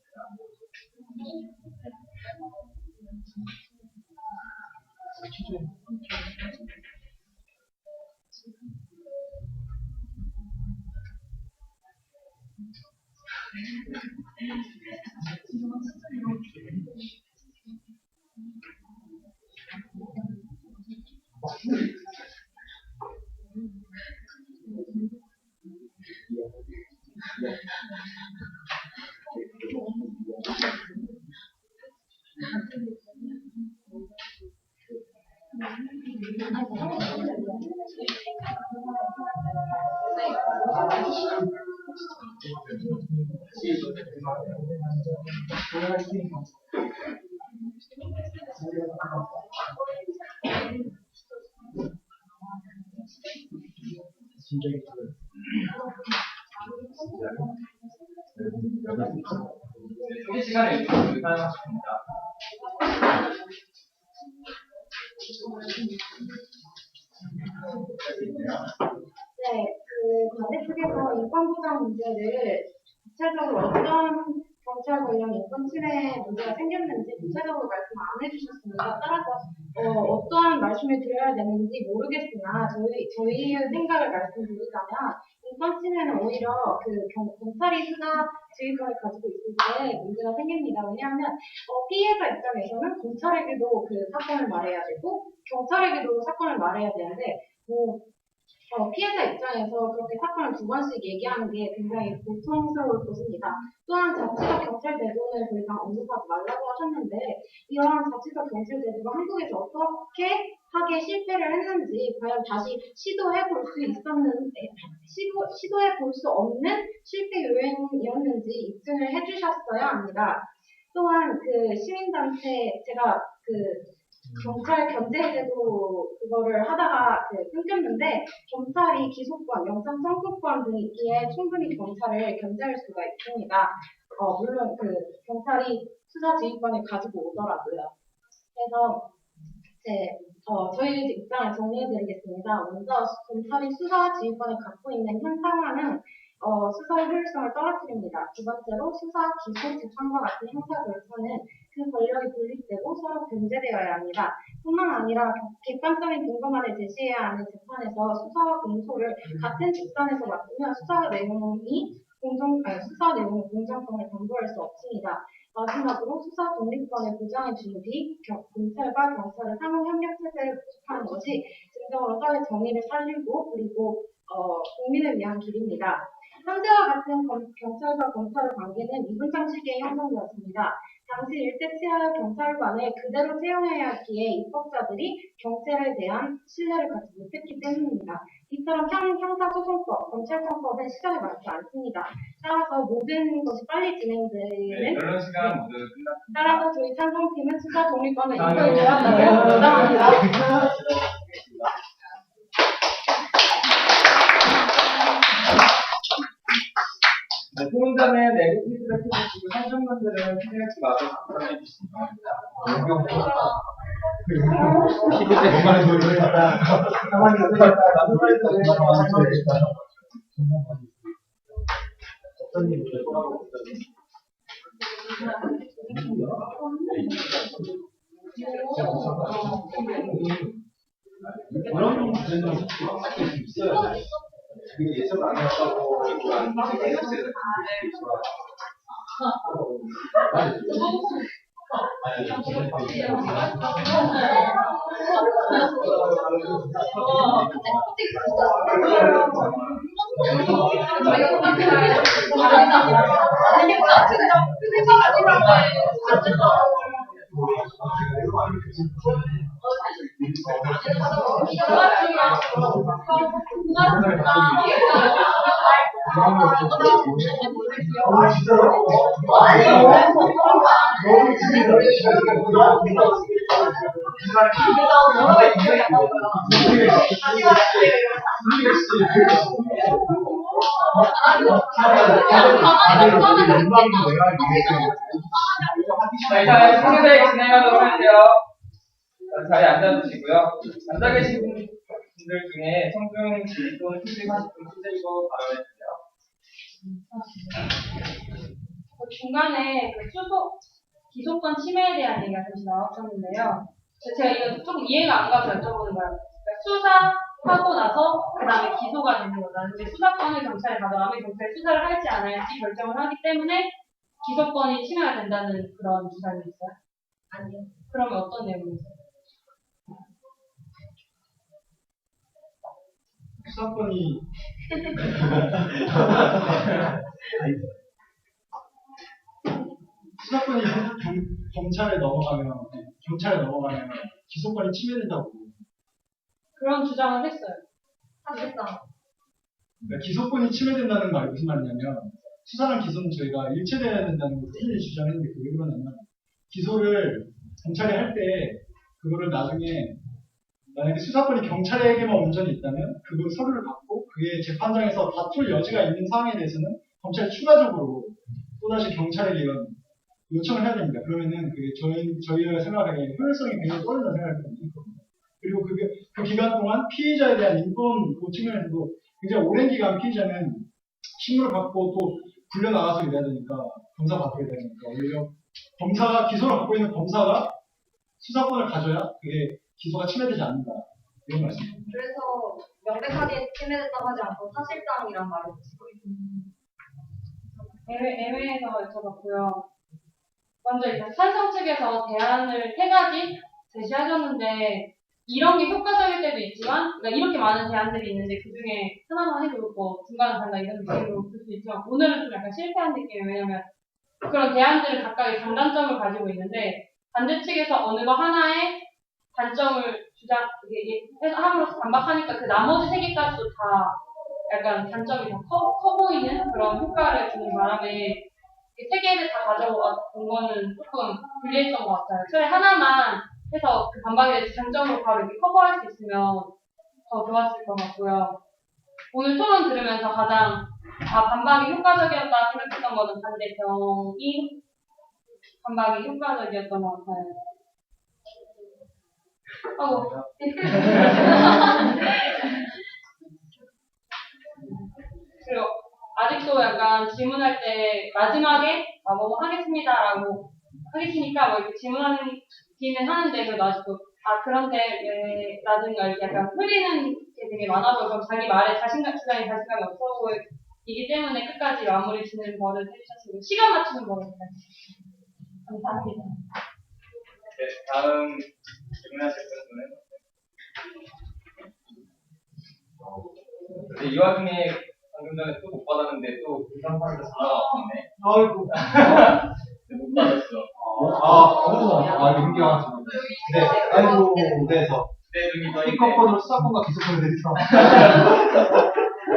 소개 시간에 일부러 사용하십니다. 네, 과제 측에서 인권보장 문제를 구체적으로 어떤 경찰 관련 인권 침해 문제가 생겼는지 구체적으로 말씀 안 해주셨습니다. 따라서 어떠한 말씀을 드려야 되는지 모르겠으나 저희의 생각을 말씀드리자면 인권 침해는 오히려 경찰이 수사 지휘권을 가지고 있을 때 문제가 생깁니다. 왜냐하면 피해자 입장에서는 경찰에게도 그 사건을 말해야 되고 경찰에게도 사건을 말해야 되는데 피해자 입장에서 그렇게 사건을 두 번씩 얘기하는 게 굉장히 고통스러울 것입니다. 또한 자치적 경찰 제도는 더 이상 언급하지 말라고 하셨는데 이러한 자치적 경찰 제도가 한국에서 어떻게 하게 실패를 했는지 과연 다시 시도해 볼 수 없는 실패 요인이었는지 입증을 해주셨어야 합니다. 또한 시민단체 제가 경찰 견제제도 그거를 하다가 끊겼는데 경찰이 기소권, 영장 청구권 등에 충분히 경찰을 견제할 수가 있습니다. 물론 경찰이 수사 지휘권을 가지고 오더라고요. 그래서 저희 입장을 정리해드리겠습니다. 먼저 검찰이 수사 지휘권을 갖고 있는 현 상황은 수사의 효율성을 떨어뜨립니다. 두 번째로 수사, 기소, 재판과 같은 형사 절차는 그 권력이 분립되고 서로 견제되어야 합니다. 뿐만 아니라 객관적인 근거만을 제시해야 하는 재판에서 수사와 공소를 같은 직선에서 맡으면 수사 내용의 공정성을 담보할 수 없습니다. 마지막으로 수사 독립권을 보장해 준 뒤 검찰과 경찰의 상호 협력 체제를 구축하는 것이 진정으로 사회 정의를 살리고 그리고 국민을 위한 길입니다. 현재와 같은 경찰과 검찰의 관계는 미분장 시기에 형성되었습니다. 당시 일제 치하의 경찰관을 그대로 채용해야 했기에 입법자들이 경찰에 대한 신뢰를 갖지 못했기 때문입니다. 이처럼 형사소송법, 검찰청법은 시간이 많지 않습니다. 따라서 모든 것이 빨리 진행되는 결론 시간 모두 끝났습니다. 따라서 저희 찬성팀은 수사 독립권을 인정해야 한다고 주장합니다. 네, 토론자는 내부 피드백 해주시고 찬성분들은 피드백지 마저 답변해 주시기 바랍니다. 정말 소리를 했다. 가만히 어떤 일이 그런 문제는 있어요. 그게 예상 안 했다고 자, 일단 피드백 진행하도록 할게요. 자리에 앉아주시고요. 앉아 계신 분들 중에 청중 질문 피드백하실 분 쓰시고 발언해주세요. 중간에 기소권 침해에 대한 얘기가 잠시 나왔었는데요. 제가 이거 조금 이해가 안 가서 여쭤보는 거예요. 그러니까 수사하고 나서 그 다음에 기소가 되는 거잖아요. 근데 수사권을 경찰에 가져가면 경찰이 수사를 할지 안 할지 결정을 하기 때문에 기소권이 침해가 된다는 그런 주장이 있어요? 아니요. 그러면 어떤 내용이 있어요? 수사권이 수사권이 경찰에 넘어가면 기소권이 침해된다고. 그런 주장을 했어요. 사실상 그러니까 기소권이 침해된다는 말이 무슨 말이냐면 수사랑 기소는 저희가 일체돼야 된다는 걸 꾸준히 주장했는데 그게 그러냐면 기소를 경찰이 할 때 그거를 나중에 만약에 수사권이 경찰에게만 온전히 있다면 그걸 서류를 받고 그게 재판장에서 다툴 여지가 있는 상황에 대해서는 검찰이 추가적으로 또다시 경찰에게 이런 요청을 해야 됩니다. 그러면은 그게 저희가 생각하기에 효율성이 굉장히 떨어진다는 생각이 들거든요. 그리고 그 기간 동안 피의자에 대한 인권 측면에서도 굉장히 오랜 기간 피의자는 신문을 받고 또 불려 나가서 일해야 되니까 검사 받게 되니까 오히려 기소를 받고 있는 검사가 수사권을 가져야 그게 기소가 침해되지 않는다 이런 말씀입니다. 그래서 명백하게 침해됐다고 하지 않고 사실상이란 말을 쓰고 있습니다. 애매해서 여쭤봤고요. 먼저 일단 찬성 측에서 대안을 3가지 제시하셨는데 이런 게 효과적일 때도 있지만 그러니까 이렇게 많은 대안들이 있는데 그중에 하나만 해도 뭐 중간에 간다 이런 느낌으로 볼 수 있지만 오늘은 좀 약간 실패한 느낌이에요. 왜냐면 그런 대안들은 각각의 장단점을 가지고 있는데 반대 측에서 어느 거 하나에 단점을 함으로써 반박하니까 그 나머지 3개까지도 다 약간 단점이 더 커 보이는 그런 효과를 주는 바람에 3개를 다 가져온 거는 조금 불리했던 것 같아요. 차라리 하나만 해서 그 반박에 대해서 장점으로 바로 이렇게 커버할 수 있으면 더 좋았을 것 같고요. 오늘 토론 들으면서 가장 반박이 효과적이었다 생각했던 거는 반대평이 반박이 효과적이었던 것 같아요. 그리고 아직도 약간 질문할 때 마지막에 뭐뭐 하겠습니다라고 하겠으니까 뭐 이렇게 질문하기는 하는데 그래도 아직도 그런데 왜 라든가 이렇게 약간 흐리는 게 되게 많아 보여서 자기 말에 주장에 자신감이 없어 보이기 때문에 끝까지 마무리 짓는 버릇 해주셨습니다. 시간 맞추는 버릇까지. 감사합니다. 네, 다음 질문하실 분은 이 와중에 방금 전에 또 못 받았는데 또 부산판에서 전화가 왔네. 아이고. 못 받았어. 이거 힘겨워. 네, 아이고, 무대에서. 네, 여기 더 있네. 스티커폰으로 수사권과 기소권을 드리죠.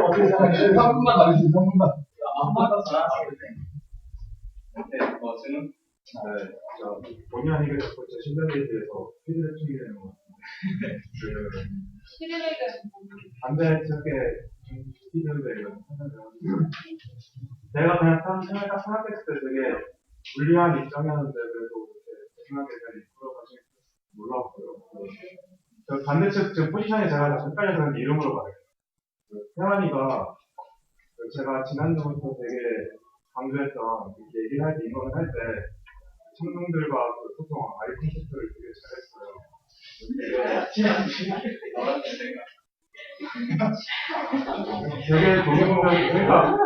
어떻게 생각하세요? 3분만 가주세요, 3분만. 한 번 더 전화하시겠네. 네, 질문? 본의 아니게 자꾸 제 신변에 대해서 피드백 중이 되는 것 같은데 피드백은 반대 측에 피드백을 하면 내가 그냥 생각했을 때 되게 불리한 입장이었는데 그래도 이렇게 생각에 대한 이끌어가지 몰랐고요. 저 반대측 지금 포지션이 제가 헷갈려서 이름으로 말해요. 태환이가 제가 지난주부터 되게 강조했던 이렇게 얘기를 할 때, 인원을 할 때 청중들과 그 소통, 아이 콘택트를 되게 잘했어요. 되게 동의보면, 그러니까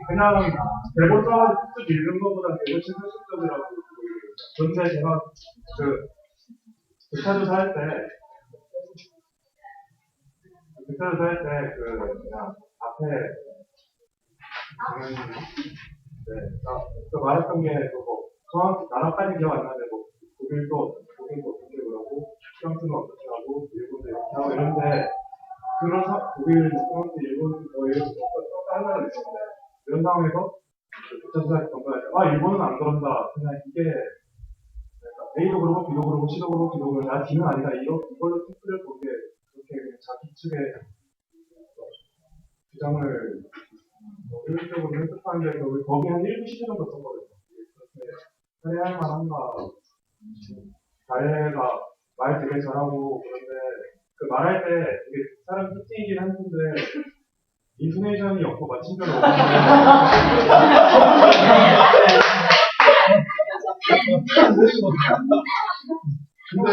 그냥 대본 써가지고 쭉 읽는 것보다 되게 훨씬 현실적이라고 보여요. 그런데 제가 교차조사 할 때 그냥 앞에 말했던 게 정확히 나라까지 기억 안 나는데 독일도 어떻게 그러고 프랑스는 어떻게 하고 일본도 이렇게 하고 이런데 그런 독일, 프랑스, 일본 이런 다른 나라가 있었는데 이런 상황에서 교차조사에서 정말 일본은 안 그런다 그냥 이게 A도 그러고 B도 그러고 C도 그러고 D도 그러고 나 D는 아니다 이걸로 팩트를 보게 그렇게 그냥 자기 측의 주장을 효율적으로 해석하는 게 거기 한 1분 10분 정도 썼거든요. 그렇게 해야 할 만한가. 자네가 말 되게 잘하고 그런데 그 말할 때 되게 사람 특징이긴 한데 인토네이션이 없고 마침표가 근데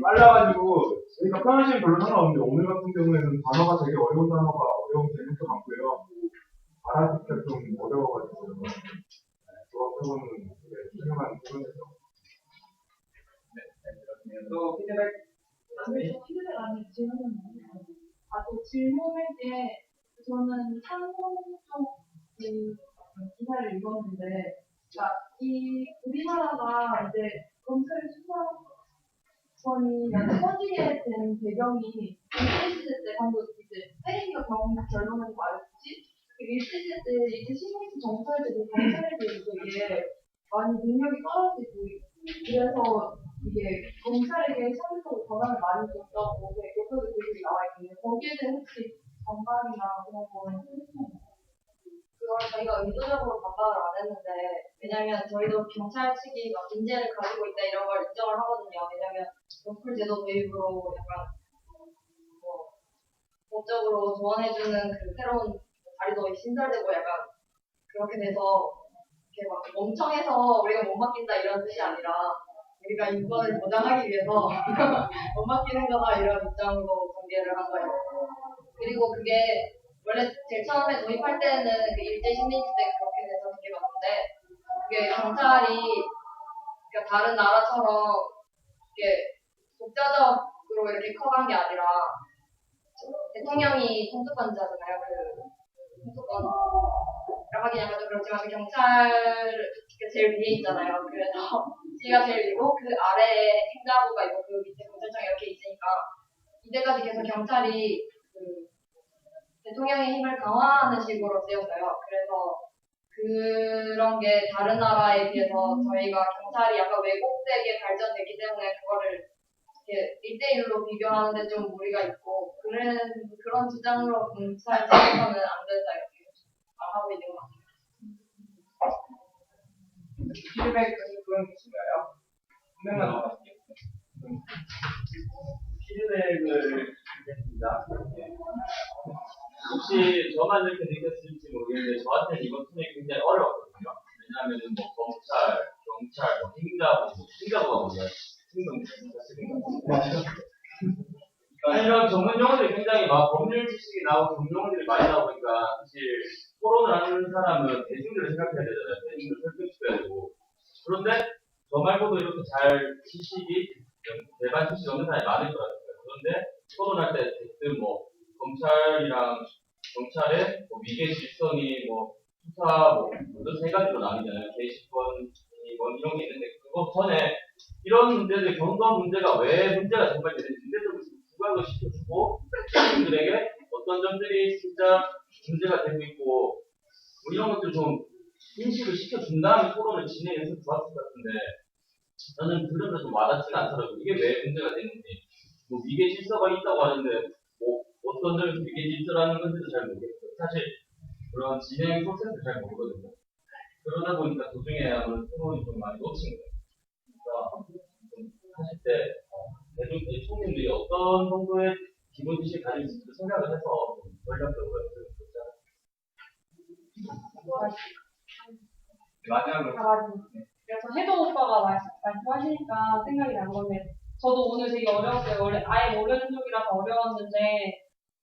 빨라가지고 그러니까 편하시면 별로 상관없는데 오늘 같은 경우에는 단어가 되게 어려운 단어가 어려운 제목도 많고요. 알아듣기가 좀 어려워가지고 조합해보는 되게 훌륭한 부분이죠. 네, 또 피드백? 피드백 아니 질문. 또 질문할 게 저는 찬성 쪽그 기사를 읽었는데, 그러니까 이 우리나라가 이제 검찰 수사권이 커지게 된 배경이 일제시대 때 방금 이제 때리기가 결론은 말했지. 일제시대 때 이제 신민주 정부할 때 검찰에 대해서 되게 많이 능력이 떨어지고 그래서 이게 검찰에게 상대적으로 권한을 많이 줬다고 교과서 글이 나와 있는데 거기에 대해 혹시 반발이나 그런 거는 생각나요? 그걸 저희가 의도적으로 반박을 안 했는데, 왜냐면 저희도 경찰 측이 막 인재를 가지고 있다 이런 걸 인정을 하거든요. 왜냐면 로컬 제도 도입으로 약간 뭐 법적으로 조언해주는 그 새로운 자리도 신설되고 약간 그렇게 돼서 이렇게 막 멍청해서 우리가 못 맡긴다 이런 뜻이 아니라 우리가 인권을 보장하기 위해서 못 맡기는 거다 이런 입장으로 전개를 한 거예요. 그리고 그게 원래 제일 처음에 도입할 때는 그 일제 식민지 때 그렇게 돼서 되게 많은데 그게 경찰이 그러니까 다른 나라처럼 이렇게 독자적으로 이렇게 커간 게 아니라 대통령이 통수권자잖아요. 그 통수권이라고 하긴 약간 좀 그렇지만 그 경찰 제일 위에 있잖아요. 그래서 지가 제일 위고 그 아래에 행자부가 있고 그 밑에 경찰청이 이렇게 있으니까 이때까지 계속 경찰이 그 대통령의 힘을 강화하는 식으로 쓰였어요. 그래서 그런 게 다른 나라에 비해서 저희가 경찰이 약간 왜곡되게 발전됐기 때문에 그거를 이렇게 1대1로 비교하는데 좀 무리가 있고 그런 주장으로 경찰 측에서는 안 된다 이렇게 말하고 있는 것 같아요. 피드백 그런 계신가요? 한 명만 더 하실게요. 피드백을 드리겠습니다. 혹시 저만 이렇게 느꼈을지 모르겠는데 저한테는 이번 토론이 굉장히 어려웠거든요. 왜냐하면 뭐 검찰, 경찰, 뭐 행자부가 뭐냐, 이런 전문 용어들이 굉장히 막 법률 지식이 나오고 전문 용어들이 많이 나오니까 사실 토론을 하는 사람은 대중들을 생각해야 되잖아요. 대중들을 설득시켜야 되고. 그런데 저 말고도 이렇게 잘 지식이 대반 지식이 없는 사람이 많을 것 같아요. 그런데 토론할 때 대뜸 뭐 검찰이랑 경찰의 뭐 위계 질서니 뭐 수사 뭐 이런 세 가지로 나뉘잖아요. 개시권이 뭐 이런 게 있는데 그거 전에 이런 문제들 경고한 문제가 왜 문제가 정말 되는지 문제점을 부각을 시켜주고 국민들에게 어떤 점들이 진짜 문제가 되고 있고 뭐 이런 것들 좀 인식을 시켜준 다음에 토론을 진행해서 좋았을 것 같은데 저는 들으면서 좀 와닿지가 않더라고요. 이게 왜 문제가 되는지 뭐 위계 질서가 있다고 하는데 뭐 어떤 점에서 위계 질서라는 건지도 잘 모르겠어요. 사실 그런 진행 프로세스를 잘 모르거든요. 그러다 보니까 도중에 아무래도 토론이 좀 많이 놓친 거예요. 그러니까 좀 하실 때 총님들이 어떤 정도의 기본 지식을 가지고 있을지 생각을 해서 좀 전략적으로 했으면 좋겠다. 마지막으로 그래서 해동 오빠가 말씀하시니까 생각이 난 건데, 저도 오늘 되게 어려웠어요. 원래 아예 모르는 쪽이라서 어려웠는데,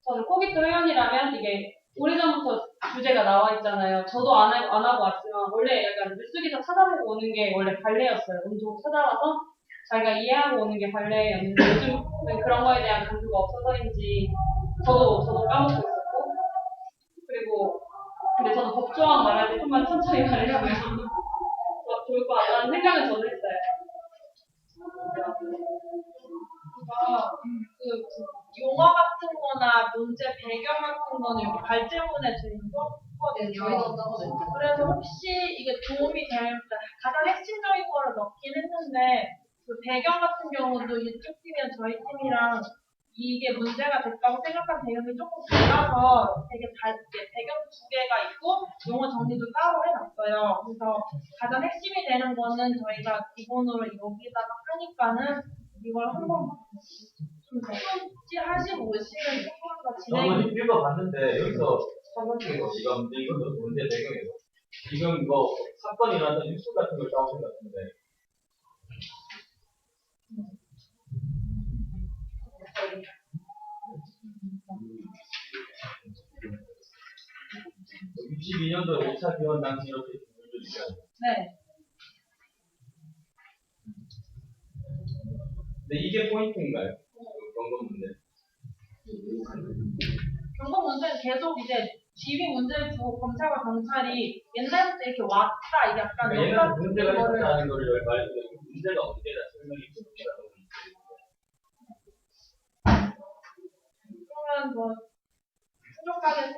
저는 코기토 회원이라면 이게 오래전부터 주제가 나와 있잖아요. 저도 안 하고 왔지만, 원래 약간 뉴스기사 찾아보고 오는 게 원래 관례였어요. 운동 찾아와서 자기가 이해하고 오는 게 관례였는데, 요즘은 그런 거에 대한 강조가 없어서인지, 저도 까먹고 있었고, 그리고, 근데 저는 법조항 말할 때 좀만 천천히 말하려고요. 좋을 것 같다는 생각은 저도 했어요. 용어 같은 거나 문제 배경 같은 거는 여기 발제문에 저희는 썼거든요. 그래서 혹시 이게 도움이 될 가장 핵심적인 거를 넣긴 했는데 그 배경 같은 경우도 이쪽 팀이랑 저희 팀이랑 이게 문제가 됐다고 생각한 배경이 조금 달라서 되게 배경 두 개가 있고 용어 정리도 따로 해놨어요. 그래서 가장 핵심이 되는 거는 저희가 기본으로 여기다가 하니까는 이걸 한번 좀 하시고 오시는 조금 저는 읽어봤는데 여기서 상관중에서 지금 이것도 문제 배경에서 지금 이거 사건이 일어났던 뉴스 같은 걸 따오신 것 같은데 62년도 5차 기원 당시 이렇게 보여주니까 네. 근데 이게 포인트인가요? 경고 문제. 경고 문제는 계속 이제 지휘 문제를 두고 검찰과 경찰이 옛날부터 이렇게 왔다 이게 약간 얘는 문제가 있었다는 거를 말해주고 문제가 언제나 설명이 부족하다고. 그러면 뭐 부족하게 또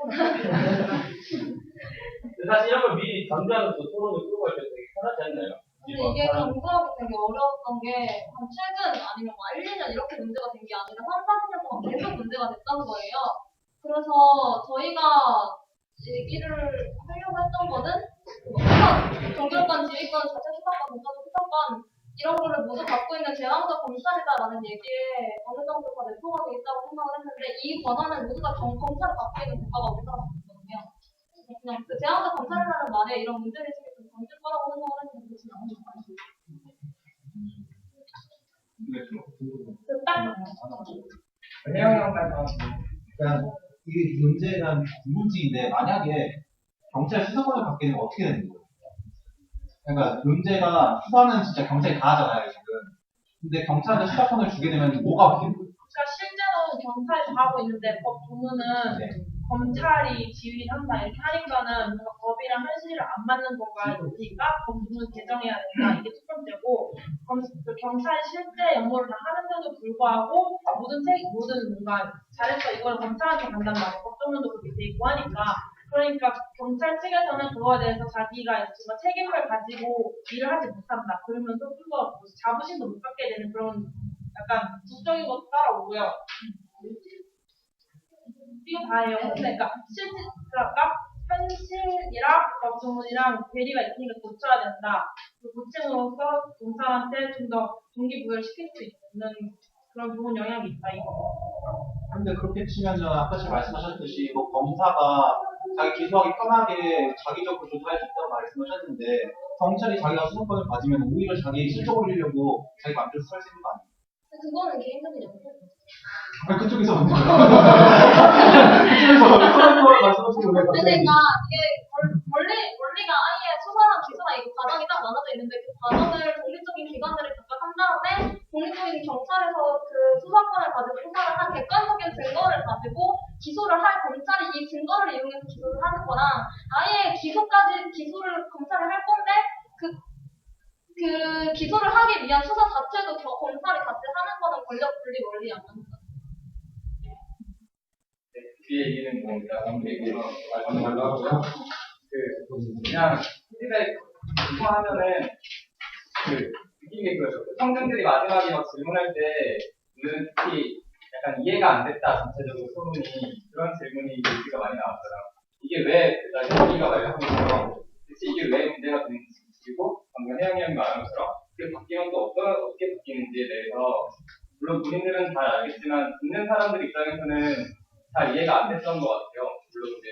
사실 이런 걸 미리 전제하는 또 토론을 끌고 갈 때 되게 편하지 않나요? 근데 이게 강구하기 되게 어려웠던 게 한 최근 아니면 뭐 1, 2년 이렇게 문제가 된 게 아니라 3, 4년 동안 계속 문제가 됐다는 거예요. 그래서 저희가 얘기를 하려고 했던 거는 수사, 종결권, 지휘권, 자체 수사권, 공사적 수사권 이런 거를 모두 갖고 있는 제왕적 검찰이다라는 얘기에 어느 정도 다 내포가 돼 있다고 생각을 했는데 이 권한을 모두 다 검찰을 갖고 있는 국가가 우리나라거든요. 그냥 그 제왕적 검찰이라는 말에 이런 문제의식이 좀 담길 거라고 생각을 했는데 그렇진 않은 것 같아요. 해영 형까지 그러니까 이게 문제는 문제인데 만약에 경찰 수사권을 갖게 되면 어떻게 되는 거예요? 그러니까 문제가 수사는 진짜 경찰이 다 하잖아요 지금. 근데 경찰한테 수사권을 주게 되면 뭐가 바뀌는 거예요? 그러니까 실제로 경찰이 다 하고 있는데 법 조문은 네. 검찰이 지휘한다 이렇게 하니까는 뭔가 법이랑 현실을 안 맞는 거가 있으니까 법 조문 개정해야 된다 이게 첫 번째고 그 경찰이 실제 업무를 다 하는데도 불구하고 모든 뭔가 잘했어 이걸 검찰한테 간단 말이야 법 조문도 그렇게 돼 있고 하니까 그러니까 경찰 측에서는 그거에 대해서 자기가 정말 책임을 가지고 일을 하지 못한다 그러면서 좀 더 자부심도 못 갖게 되는 그런 약간 부정적인 것도 따라오고요. 이거 다예요. 그러니까 현실이랑 법조문이랑 괴리가 있으니까 고쳐야 된다. 그 고침으로써 검사한테 좀 더 동기부여를 시킬 수 있는 그런 좋은 영향이 있다 이거. 근데 그렇게 치면은 아까 지금 말씀하셨듯이 뭐 검사가 자기 기소하기 편하게 자기적으로 조사할 수 있다고 말씀하셨는데 경찰이 자기가 수사권을 가지면 오히려 자기 실적 올리려고 자기 맘대로 수사할 수 있는 거 아니에요? 그거는 개인적인 영역이죠. 아니, 그쪽에서 문제예요. 그쪽에서 말씀하시는 왜 갑자기 그러니까 이게 원리가 아예 수사랑 기소랑 이거 과정이 딱 나눠져 있는데 그 과정을 독립적인 기관들이 각각 한 다음에 독립적인 경찰에서 그 수사권을 가지고 수사를 한 객관적인 증거를 가지고 기소를 할 검찰이 이 증거를 이용해서 기소를 하는 거랑 아예 기소를 검찰이 할 건데 그 기소를 하기 위한 수사 자체도 검찰이 같이 하는 거는 권력 분리 원리 안 맞는 거죠. 그 얘기는 뭐 얘기로 말씀하려고 하고요. 그냥 피드백 요청하면은 느끼는 게 그렇죠. 청중들이 마지막에 막 질문할 때 특히 약간 이해가 안 됐다 전체적으로 소문이 그런 질문이 얘기가 많이 나왔어요. 이게 왜 현기가 말한 것처럼 대체 이게 왜 문제가 되는지 그리고 방금 혜영이 형이 말한 것처럼 그게 바뀌면 또 어떻게 바뀌는지에 대해서 물론 본인들은 잘 알겠지만 듣는 사람들 입장에서는 잘 이해가 안 됐던 것 같아요. 물론 이제